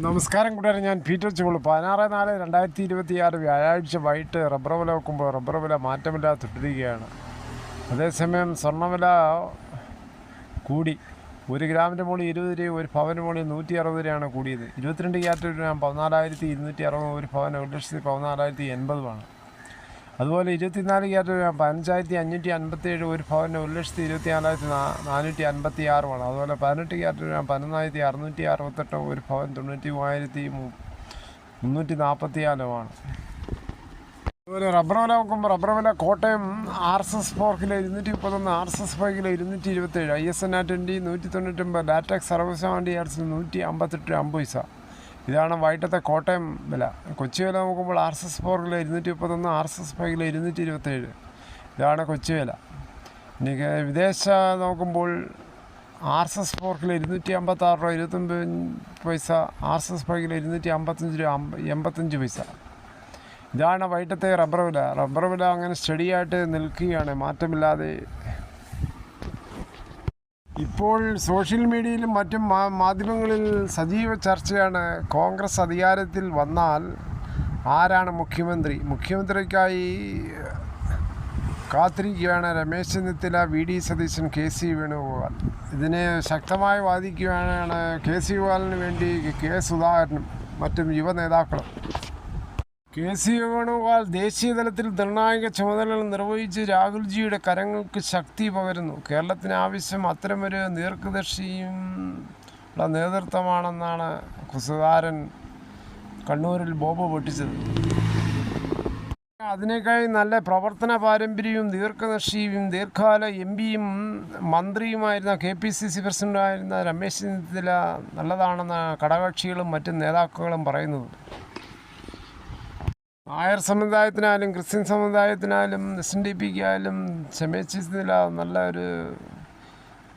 നമസ്കാരം കൂട്ടുകാരെ, ഞാൻ പീറ്റർ ചുവള്. 16/4/2026 വ്യാഴാഴ്ച വൈകിട്ട് റബ്ബർ വില വെക്കുമ്പോൾ റബ്ബർ വില മാറ്റമില്ലാതെ തുടരുകയാണ്. അതേസമയം സ്വർണ്ണവില കൂടി. 1 ഗ്രാമിൻ്റെ മുകളിൽ 20 രൂപ, ഒരു പവന് മുകളിൽ 160 രൂപയാണ് കൂടിയത്. 22 ക്യാരറ്റ് 14,260, ഒരു പവന് 1,14,080 അതുപോലെ 24 ക്യാരറ്റ് 15,557, ഒരു പവന് 1,24,456. അതുപോലെ 18 ക്യാരറ്റ് 11,668, ഒരു പവൻ 93,344. അതുപോലെ റബ്ബർ വില നോക്കുമ്പോൾ റബ്ബർ വില Kottayam RSS 4 kilo 231, RSS 5 kilo 227, ISNA 20 199, latex 60 യാർഡ്സിൽ 158 രൂപ 50 പൈസ. ഇതാണ് വൈകിട്ടത്തെ കോട്ടയം വില. കൊച്ചി വില നോക്കുമ്പോൾ RSS 4 കിലോ 231, RSS 5 കിലോ 227. ഇതാണ് കൊച്ചി വില. ഇനി വിദേശ നോക്കുമ്പോൾ RSS 4 കിലോ 256 രൂപ 29 പൈസ, RSS 5 കിലോ 255 രൂപ 85 പൈസ. ഇതാണ് വൈകിട്ടത്തെ റബ്ബർ വില. റബ്ബർ വില അങ്ങനെ സ്റ്റഡിയായിട്ട് നിൽക്കുകയാണ്, മാറ്റമില്ലാതെ. ഇപ്പോൾ സോഷ്യൽ മീഡിയയിലും മറ്റും മാധ്യമങ്ങളിൽ സജീവ ചർച്ചയാണ്. കോൺഗ്രസ് അധികാരത്തിൽ വന്നാൽ ആരാണ് മുഖ്യമന്ത്രി? മുഖ്യമന്ത്രിക്കായി കാത്തിരിക്കുകയാണ് രമേശ് ചെന്നിത്തല, VD സതീശൻ, KC വേണുഗോപാൽ. ഇതിനെ ശക്തമായി വാദിക്കുകയാണ് KC വേണുഗോപാലിന് വേണ്ടി K സുധാകരനും മറ്റും യുവ നേതാക്കളും. KC വേണുഗോപാൽ ദേശീയ തലത്തിൽ നിർണായക ചുമതലകൾ നിർവഹിച്ച് രാഹുൽജിയുടെ കരങ്ങൾക്ക് ശക്തി പകരുന്നു. കേരളത്തിന് ആവശ്യം അത്തരമൊരു ദീർഘദർശിയും നേതൃത്വമാണെന്നാണ് സുധാകരൻ കണ്ണൂരിൽ ബോംബ് പൊട്ടിച്ചത്. അതിനേക്കായി നല്ല പ്രവർത്തന പാരമ്പര്യവും ദീർഘദർശിയും ദീർഘകാല MP-യും മന്ത്രിയുമായിരുന്ന KPCC പ്രസിഡന്റായിരുന്ന രമേശ് ചെന്നിത്തല നല്ലതാണെന്നാണ് ഘടകകക്ഷികളും മറ്റ് നേതാക്കളും പറയുന്നത്. നായർ സമുദായത്തിനാലും ക്രിസ്ത്യൻ സമുദായത്തിനാലും SNDPക്കായാലും രമേശ് ചെന്നിത്തല നല്ല ഒരു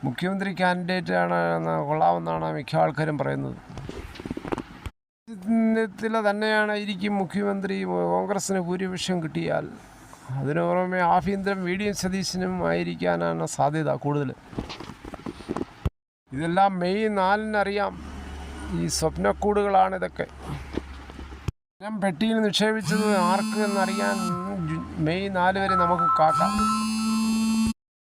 മുഖ്യമന്ത്രി കാൻഡിഡേറ്റാണ്, കൊള്ളാമെന്നാണ് മിക്ക ആൾക്കാരും പറയുന്നത്. ചെന്നിത്തല തന്നെയായിരിക്കും മുഖ്യമന്ത്രി കോൺഗ്രസിന് ഭൂരിപക്ഷം കിട്ടിയാൽ. അതിനു പുറമെ ആഭ്യന്തരം VD സതീശനും ആയിരിക്കാനാണ് സാധ്യത കൂടുതൽ. ഇതെല്ലാം മെയ് 4 അറിയാം. ഈ സ്വപ്നക്കൂടുകളാണ് ഇതൊക്കെ. പെട്ടിയിൽ നിക്ഷേപിച്ചത് ആർക്ക് എന്നറിയാൻ മെയ് 4 വരെ നമുക്ക് കാക്കാം.